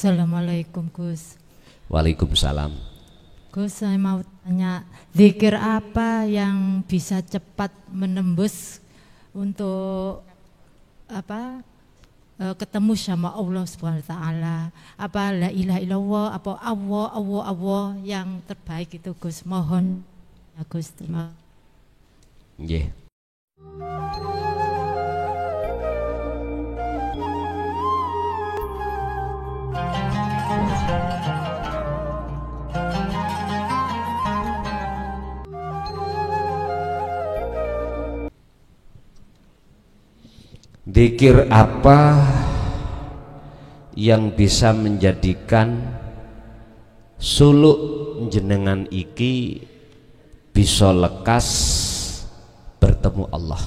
Assalamualaikum Gus. Waalaikumsalam. Gus, saya mau tanya, zikir apa yang bisa cepat menembus untuk ketemu sama Allah Subhanahu wa taala? Apa la ilaha illallah, apa Allah yang terbaik itu Gus? Mohon ya Gus, terima kasih. Dzikir apa yang bisa menjadikan suluk jenengan iki bisa lekas bertemu Allah?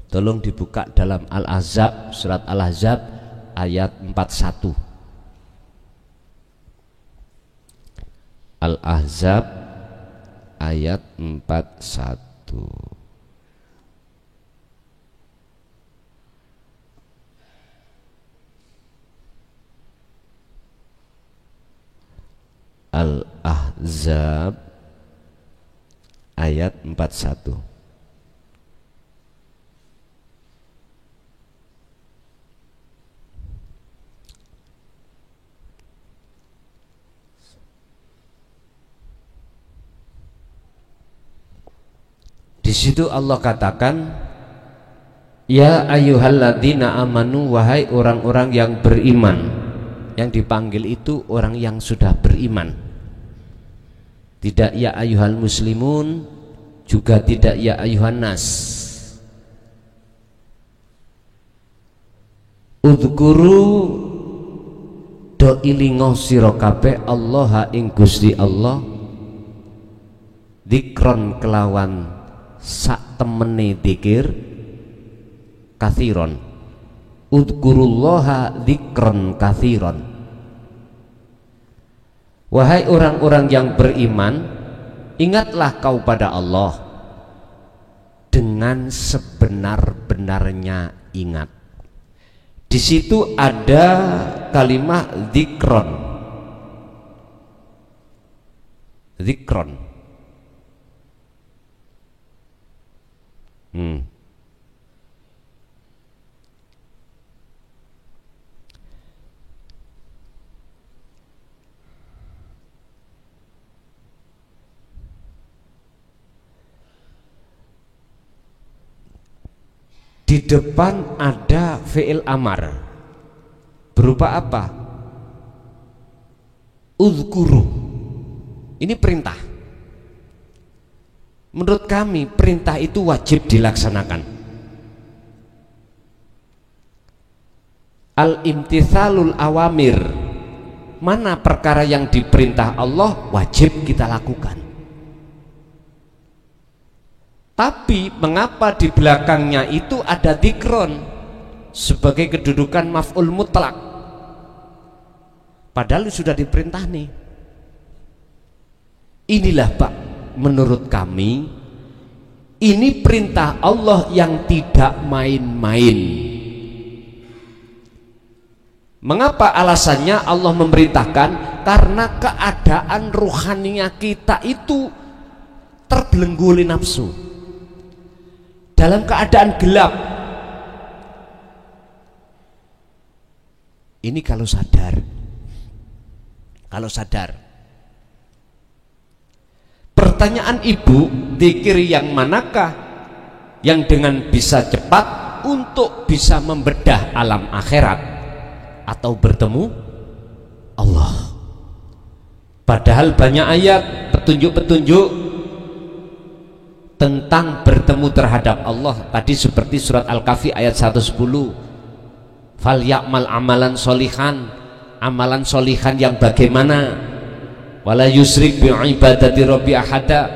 Tolong dibuka dalam Al-Ahzab, surat Al-Ahzab ayat 41. Al-Ahzab ayat 41. Al-Ahzab ayat 41. Di situ Allah katakan, ya ayyuhalladzina amanu, wahai orang-orang yang beriman. Yang dipanggil itu orang yang sudah beriman. Tidak ya ayyuhal muslimun, juga tidak ya ayyuhan nas. Udhkuru do ilingo sira kabeh Allah ing Gusti Allah, dzikron kelawan sak temene dzikir, kathiron. Udhkurullaha dzikron kathiron. Wahai orang-orang yang beriman, ingatlah kau pada Allah dengan sebenar-benarnya ingat. Di situ ada kalimat dzikron. Dzikron. Di depan ada fi'il amar berupa apa? Udhkuru. Ini perintah. Menurut kami perintah itu wajib dilaksanakan. Al-imtithalul awamir, mana perkara yang diperintah Allah wajib kita lakukan. Tapi mengapa di belakangnya itu ada dzikron sebagai kedudukan maf'ul mutlak, padahal sudah diperintah nih. Inilah Pak, menurut kami ini perintah Allah yang tidak main-main. Mengapa alasannya Allah memerintahkan? Karena keadaan ruhaninya kita itu terbelenggu oleh nafsu, dalam keadaan gelap. Ini kalau sadar. Pertanyaan ibu, dzikir yang manakah yang dengan bisa cepat untuk bisa membedah alam akhirat atau bertemu Allah? Padahal banyak ayat petunjuk-petunjuk tentang bertemu terhadap Allah. Tadi seperti surat Al-Kahfi ayat 110, fal ya'mal amalan solihan, amalan solihan yang bagaimana? Wala yusrik bi'ibadati rabbi ahada,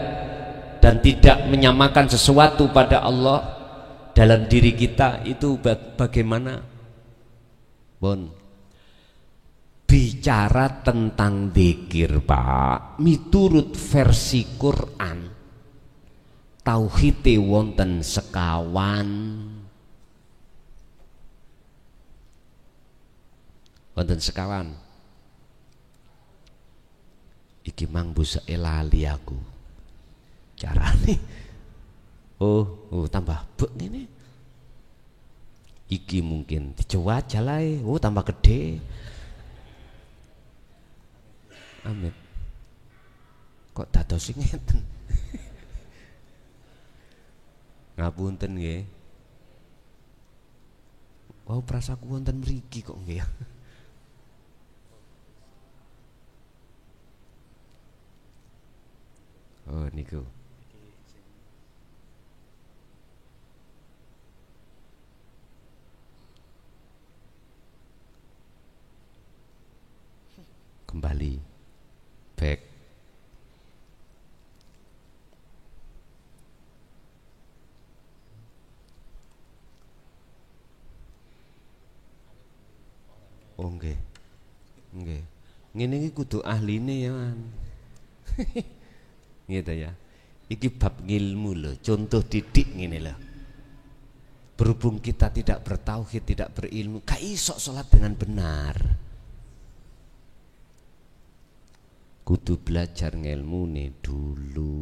dan tidak menyamakan sesuatu pada Allah dalam diri kita. Itu bagaimana? Bon, bicara tentang dzikir Pak, miturut versi Quran tauhite wonten sekawan. Wonten sekawan. iki mang busake lali aku carane. Oh tambah bek ngene. Iki mungkin dicoba jalai, tambah gede. Amit. Kok dados ngeten? Ngapunten nggih. Wow, prasaku wonten mriki kok nggih ya. Oh niku. Kembali back. Oh nggih. Nggih. Ngene iki kudu ahline ya, Man. Gitu ya. Iki bab ngilmu loh, contoh didik ngene lho. Berhubung kita tidak bertauhid, tidak berilmu, gak iso sholat dengan benar. Kudu belajar ngilmune dulu.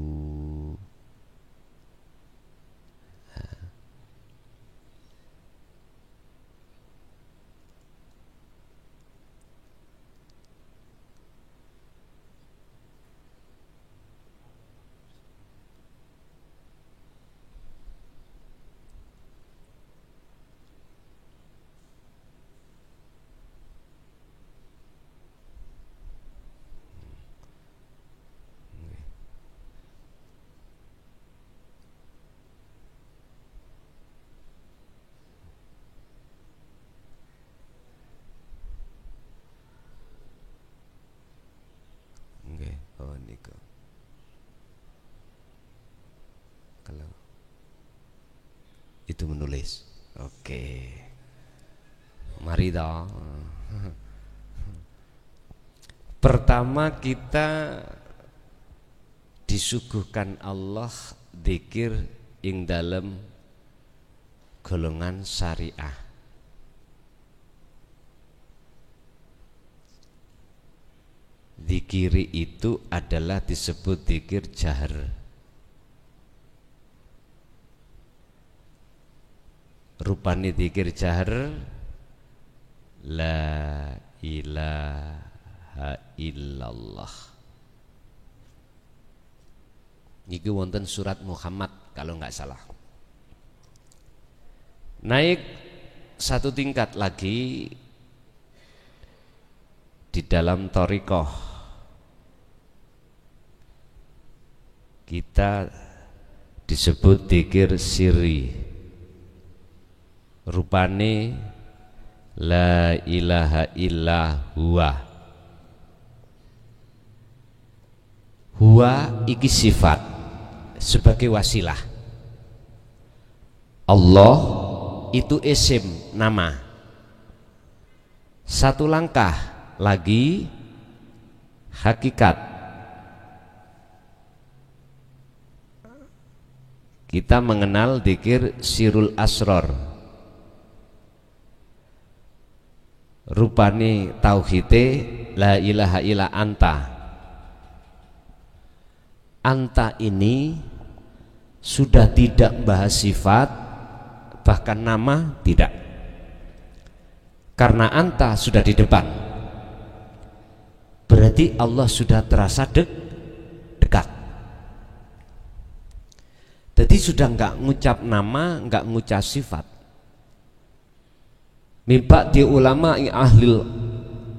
Oh niku. Kalau itu menulis. Oke. Mari dong. Pertama kita disuguhkan Allah dzikir ing dalam golongan syariah. Dzikiri itu adalah disebut dzikir jahar. Rupane dzikir jahar la ilaha illallah. Niki wonten surat Muhammad kalau nggak salah. Naik satu tingkat lagi di dalam thariqah kita disebut dzikir sirri. Rupane la ilaha illa huwa. Huwa iki sifat sebagai wasilah. Allah itu isim nama. Satu langkah lagi hakikat. Kita mengenal dzikir sirul asror. Rupane tauhide la ilaha illa anta. Anta ini sudah tidak membahas sifat, bahkan nama tidak. Karena anta sudah di depan, berarti Allah sudah terasa dekat. Jadi sudah enggak ngucap nama, enggak ngucap sifat. Mimpa di ulama ahli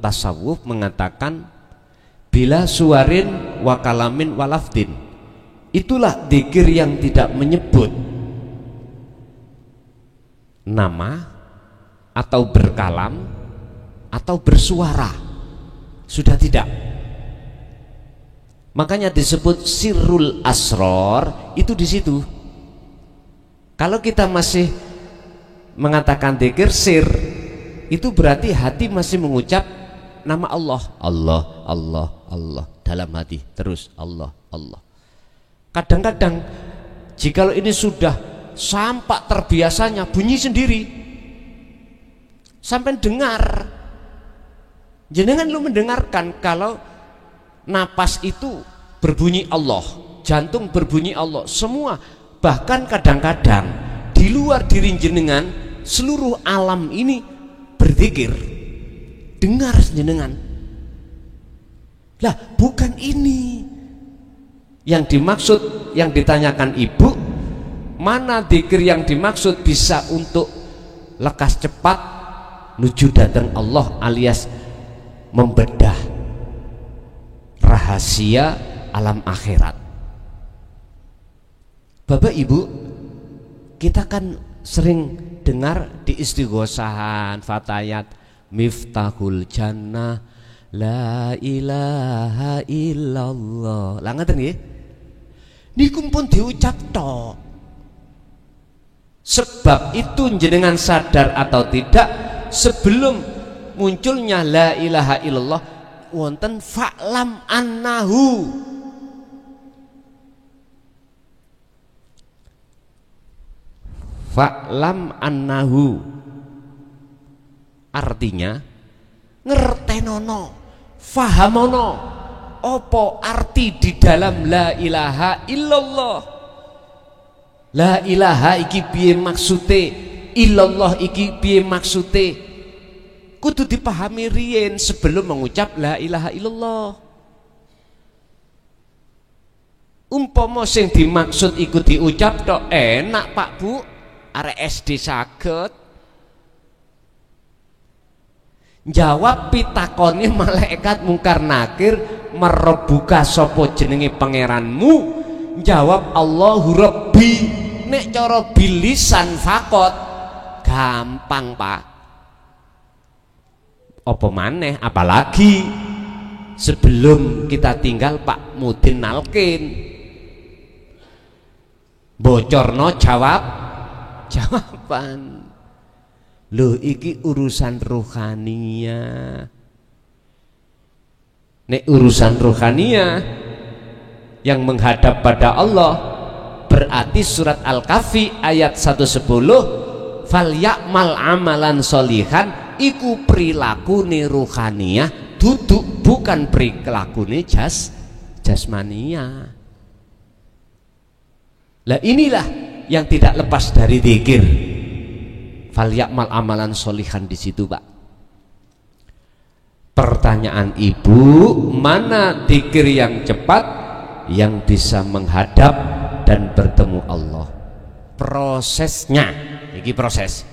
tasawuf mengatakan bila suwarin wa kalamin wa lafdin, itulah dzikir yang tidak menyebut nama atau berkalam atau bersuara, sudah tidak. Makanya disebut sirrul asror itu di situ. Kalau kita masih mengatakan dzikir sir, itu berarti hati masih mengucap nama Allah, Allah, Allah, Allah dalam hati terus Allah, Allah. Kadang-kadang jikalau ini sudah sampai terbiasanya bunyi sendiri, sampai dengar, jenengan lu mendengarkan kalau napas itu berbunyi Allah, jantung berbunyi Allah, semua. Bahkan kadang-kadang di luar diri jenengan seluruh alam ini berzikir, dengar jenengan. Lah bukan ini yang dimaksud, yang ditanyakan ibu, mana zikir yang dimaksud bisa untuk lekas cepat nuju datang Allah alias membedah rahasia alam akhirat. Bapak Ibu, kita kan sering dengar di istighosahan fatayat miftahul jannah la ilaha illallah. Lah ngaten nggih? Niku pun diucap tok. Sebab itu jenengan sadar atau tidak, sebelum munculnya la ilaha illallah wonten fa'lam annahu. Fa'lam annahu artinya ngertenono, fahamono opo arti di dalam la ilaha illallah. La ilaha iki piye maksude, illallah iki piye maksude, kudu dipahami riyen sebelum mengucap la ilaha illallah. Umpama sing dimaksud iku diucap tok enak Pak Bu, arek SD saged jawab pitakoni malaikat mungkar nakir, merebuka sopo jenenge pangeranmu, jawab Allahu Rabbi. Nek cara bilisan fakot gampang Pak, apa maneh apalagi sebelum kita tinggal Pak Mudin nalkin bocorno jawaban. Loh iki urusan rohania. Nek urusan rohania yang menghadap pada Allah, berarti surat Al-Kahfi ayat 110 fal ya'mal amalan solihan iku prilakune rohania, duduk bukan prilakune jasmania. Lah inilah yang tidak lepas dari zikir. Fal ya'mal amalan solihan di situ Pak. Pertanyaan ibu, mana zikir yang cepat yang bisa menghadap dan bertemu Allah? Prosesnya, ini proses.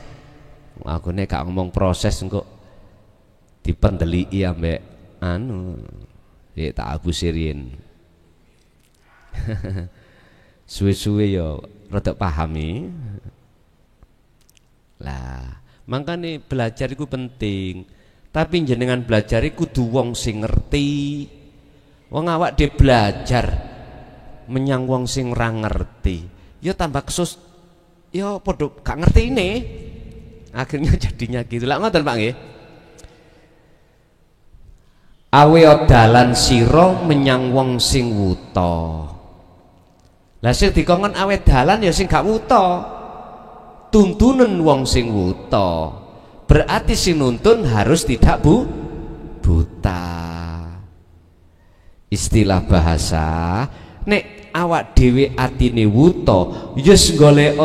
Aku nih gak ngomong proses kok dipendeli ya mbak anu, ya tak aku sirin. Suwe-suwe yo rada pahami. Lah, makanya belajar itu penting. Tapi jenengan belajar iku kudu wong sing ngerti. Wong awak de belajar menyang wong sing ora ngerti, ya tambah kesus, ya padha gak ngerti ini. Akhirnya jadinya gitu. Lah ngoten Pak nggih. Awe dalan sira menyang wong sing wuta. Lah sing dikongkon awe dalan ya sing gak wuta. Tuntunan wong sing wuta. Berarti sing nuntun harus tidak buta. Istilah bahasa, nek awak dhewe atine wuta, yes golek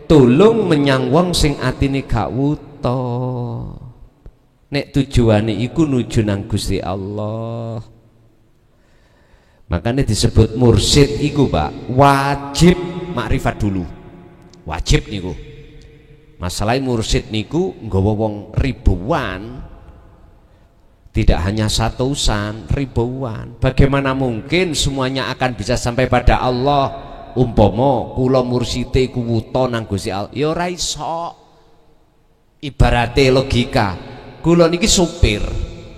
tulung menyang wong sing atine gak wuta. Nek tujuane iku nuju nang Gusti Allah. Makanya disebut mursyid iku Pak, wajib makrifat dulu. Wajib niku. Masalah mursyid niku nggawa wong ribuan. Tidak hanya satusan, ribuan. Bagaimana mungkin semuanya akan bisa sampai pada Allah? Umpama kula mursite ku wuta nang Gusti Allah, ya ora iso. Ibarate logika, kula niki supir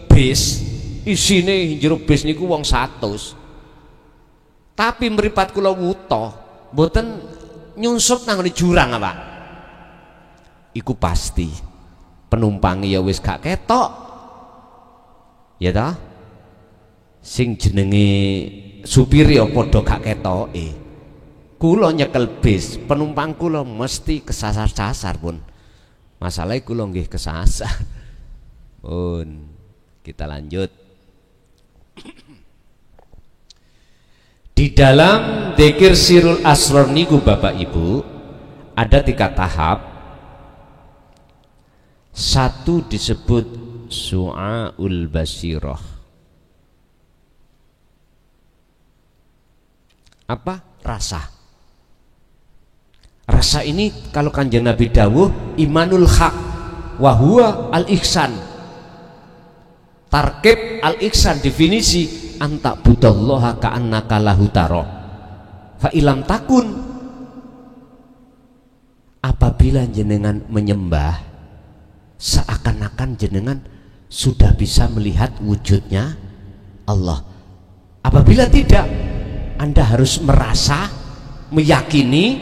bis, isine jero bis niku wong 100. Tapi mripat kula wuta, mboten nyusup nang jurang apa? Iku pasti penumpangnya ya wis gak ketok. Ya ta? Sing jenenge supir ya padha gak ketoke. Kula nyekel bis, penumpang kula mesti kesasar-sasar pun. Masalahnya kula nggih kesasar. Pun kita lanjut. Di dalam dzikir sirul asrar niku Bapak Ibu ada 3 tahap. Satu disebut su'aul basirah. Apa? Rasa. Rasa ini kalau Kanjeng Nabi dawuh imanul haq wa huwa al-ihsan. Tarkib al-ihsan definisi anta budallaha ka'annaka lahu tara. Fa ilam takun, apabila jenengan menyembah seakan-akan jenengan sudah bisa melihat wujudnya Allah. Apabila tidak, Anda harus merasa, meyakini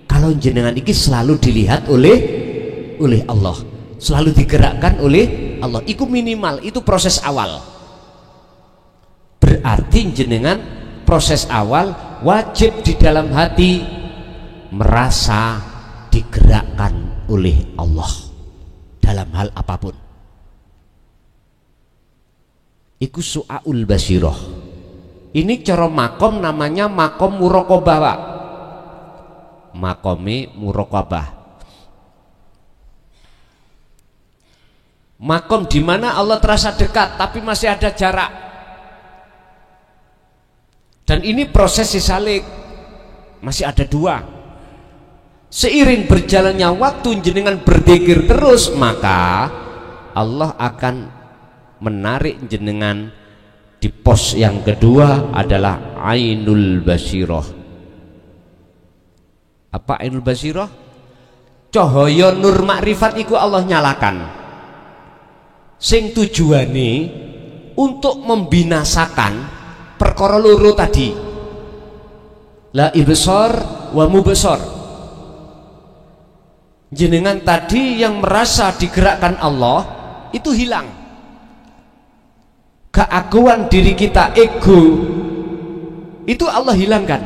kalau jenengan ini selalu dilihat oleh Allah, selalu digerakkan oleh Allah. Itu minimal, itu proses awal. Berarti jenengan proses awal wajib di dalam hati merasa digerakkan oleh Allah dalam hal apapun. Iku su'aul basirah. Ini cara makom namanya makom muraqabah, Pak. Makome muraqabah. Makom di mana Allah terasa dekat tapi masih ada jarak. Dan ini proses sisalik, masih ada 2. Seiring berjalannya waktu jenengan berzikir terus, maka Allah akan menarik jenengan di pos yang kedua adalah ainul basirah. Apa ainul basirah? Cahaya nur makrifat iku Allah nyalakan. Sing tujuane untuk membinasakan perkara loro tadi. La ibsar wa mubsar. Jenengan tadi yang merasa digerakkan Allah itu hilang. Keaguan diri kita, ego, itu Allah hilangkan.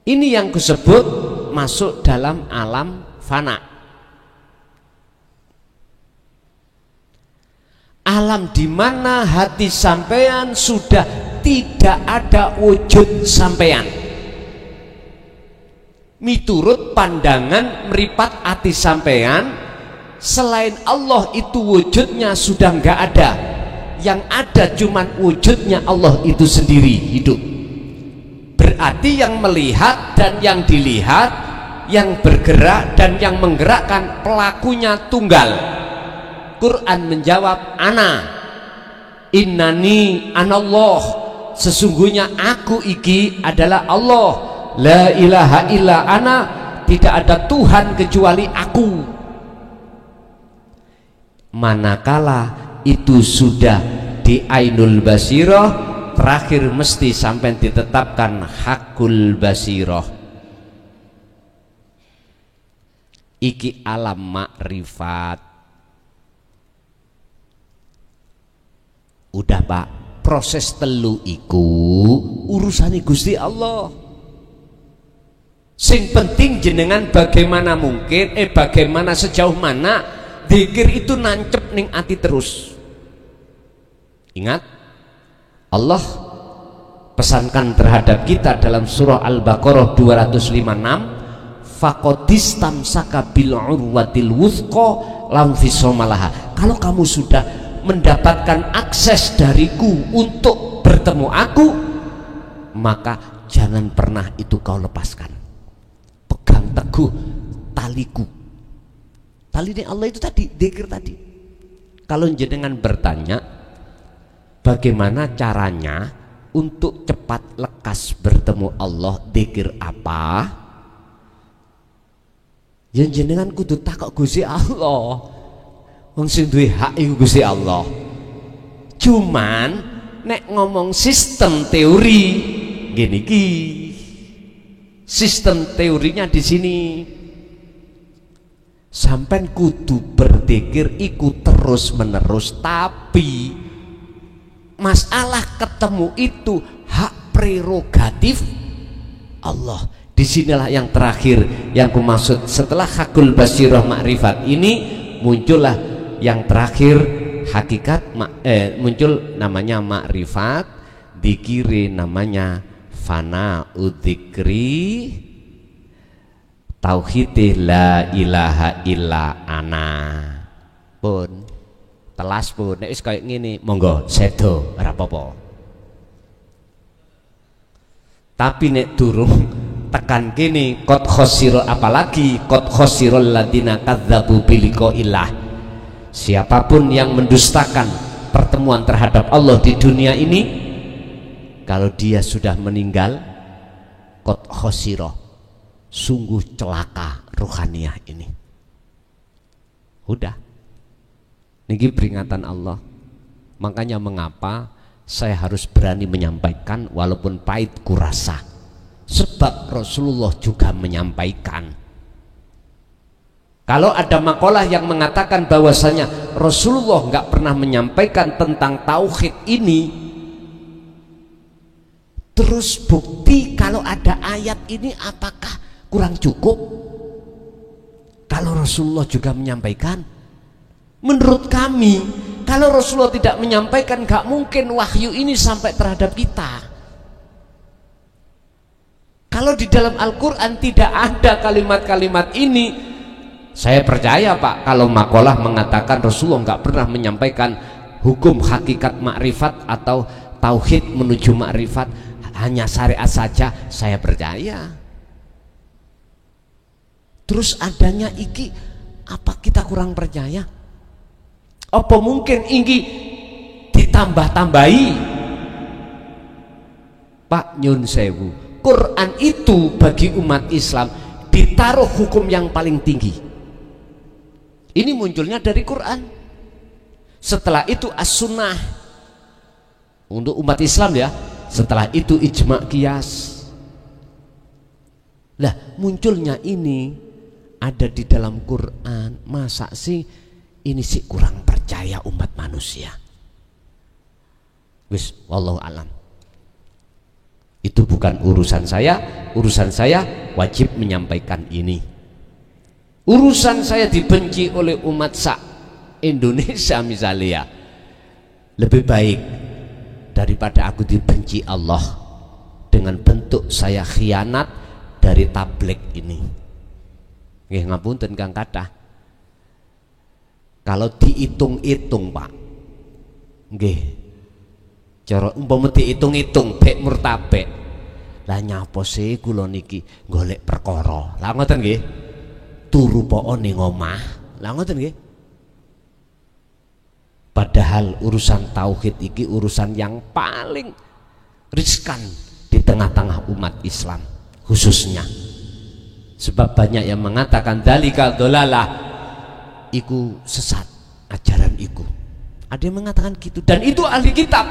Ini yang disebut masuk dalam alam fana. Alam di mana hati sampean sudah tidak ada wujud sampean. Miturut pandangan meripat hati sampean, selain Allah itu wujudnya sudah enggak ada. Yang ada cuman wujudnya Allah itu sendiri hidup. Berarti yang melihat dan yang dilihat, yang bergerak dan yang menggerakkan pelakunya tunggal. Quran menjawab, ana innani anallah, sesungguhnya aku iki adalah Allah, la ilaha illa ana, tidak ada Tuhan kecuali aku. Manakala itu sudah di ainul basirah, terakhir mesti sampai ditetapkan hakul basirah. Iki alam makrifat. Udah Pak, proses telu iku urusane Gusti Allah. Sing penting jenengan bagaimana mungkin, bagaimana sejauh mana dzikir itu nancep ning ati terus. Ingat, Allah pesankan terhadap kita dalam surah Al-Baqarah 256, faqadistamsaka bil urwatil wuthqa lam fisomalaha. Kalau kamu sudah mendapatkan akses dariku untuk bertemu aku, maka jangan pernah itu kau lepaskan. Pegang teguh taliku. Tali ini Allah itu tadi, dzikir tadi. Kalau jenengan bertanya bagaimana caranya untuk cepat lekas bertemu Allah, dzikir apa? Yang jenengan kudu takok Gusti Allah. Wong sing duwe hak iku Gusti Allah. Cuman nek ngomong sistem teori ngene iki. Sistem teorinya di sini. Sampai kudu berzikir iku terus menerus, tapi masalah ketemu itu hak prerogatif Allah. Disinilah yang terakhir yang ku maksud, setelah hakul basirah makrifat ini muncullah yang terakhir hakikat, muncul namanya makrifat, dikiri namanya fana udzikri, tauhidih la ilaha illa ana. Pun telas pun nek wis kaya ngene monggo sedo ora apa-apa. Tapi nek durung tekan kene qad khosiro, apalagi qad khosirul ladina kadzdzabu biliqaillah, siapapun yang mendustakan pertemuan terhadap Allah di dunia ini, kalau dia sudah meninggal qad khosiro, sungguh celaka ruhaniyah ini. Udah, niki peringatan Allah. Makanya mengapa saya harus berani menyampaikan walaupun pahit kurasa, sebab Rasulullah juga menyampaikan. Kalau ada makalah yang mengatakan bahwasanya Rasulullah nggak pernah menyampaikan tentang tauhid ini, terus bukti kalau ada ayat ini apakah kurang cukup? Kalau Rasulullah juga menyampaikan, menurut kami kalau Rasulullah tidak menyampaikan, gak mungkin wahyu ini sampai terhadap kita. Kalau di dalam Al-Quran tidak ada kalimat-kalimat ini, saya percaya Pak, kalau makalah mengatakan Rasulullah gak pernah menyampaikan hukum hakikat makrifat atau tauhid menuju makrifat, hanya syariat saja, saya percaya. Terus adanya iki, apa kita kurang percaya? Apa mungkin ini ditambah-tambahi? Pak nyun sewu, Quran itu bagi umat Islam ditaruh hukum yang paling tinggi. Ini munculnya dari Quran. Setelah itu as-sunnah untuk umat Islam ya. Setelah itu ijma' qiyas. Lah munculnya ini ada di dalam Quran. Masa sih ini sih kurang percaya umat manusia? Wis wallahu alam. Itu bukan urusan saya. Urusan saya wajib menyampaikan ini. Urusan saya dibenci oleh umat Indonesia misalnya, lebih baik daripada aku dibenci Allah dengan bentuk saya khianat dari tabligh ini. Nggih ngapunten Kang Kathah. Kalau dihitung-hitung Pak, nggih, cara umpama dihitung-hitung bek murtabek, lah nyapa sih kula niki golek perkara, lah ngoten nggih, turu poko ning omah, lah ngoten nggih. Padahal urusan tauhid iki urusan yang paling riskan di tengah-tengah umat Islam khususnya, sebab banyak yang mengatakan dzalika dhalalah, iku sesat ajaran iku. Ada yang mengatakan gitu, dan itu ahli kitab.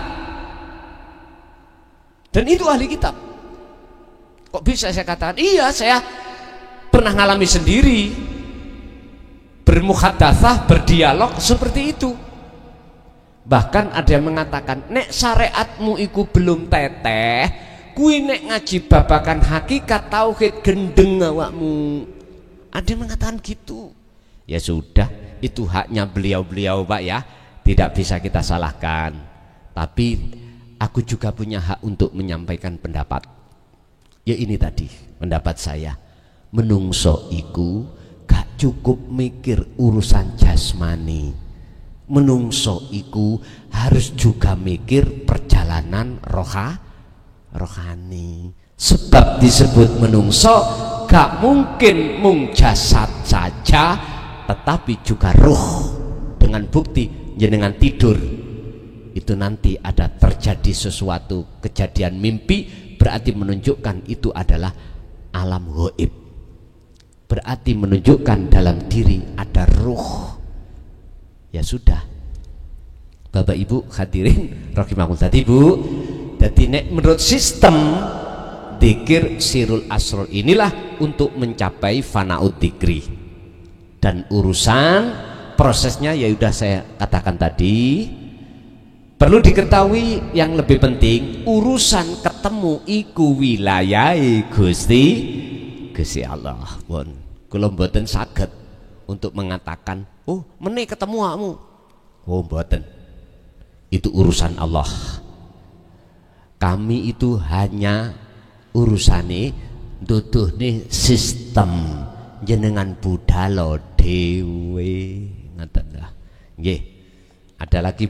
Dan itu ahli kitab. Kok bisa saya katakan? Iya, saya pernah ngalami sendiri, bermuhadatsah, berdialog seperti itu. Bahkan ada yang mengatakan, nek syariatmu iku belum teteh, kui nek ngaji babakan hakikat tauhid gendeng awakmu. Ada yang mengatakan gitu. Ya sudah, itu haknya beliau-beliau Pak ya, tidak bisa kita salahkan. Tapi aku juga punya hak untuk menyampaikan pendapat. Ya ini tadi pendapat saya, menungso iku gak cukup mikir urusan jasmani. Menungso iku harus juga mikir perjalanan rohani. Sebab disebut menungso gak mungkin mung jasad saja, tetapi juga ruh. Dengan bukti jenengan tidur itu nanti ada terjadi sesuatu kejadian mimpi, berarti menunjukkan itu adalah alam ghaib, berarti menunjukkan dalam diri ada ruh. Ya sudah Bapak Ibu hadirin rahimakumullah Bu. Jadi nek menurut sistem dzikir sirul asror inilah untuk mencapai fanaud dzikri. Dan urusan prosesnya ya udah saya katakan tadi. Perlu diketahui yang lebih penting, urusan ketemu iku wilayahe Gusti Allah. Pun kula mboten saged untuk mengatakan, "Oh, meneh ketemu kamu." Oh, mboten. Itu urusan Allah. kami itu hanya urusane duduhne sistem, jenengan budhalo dhewe. Ngoten lah. Nggih. Ada lagi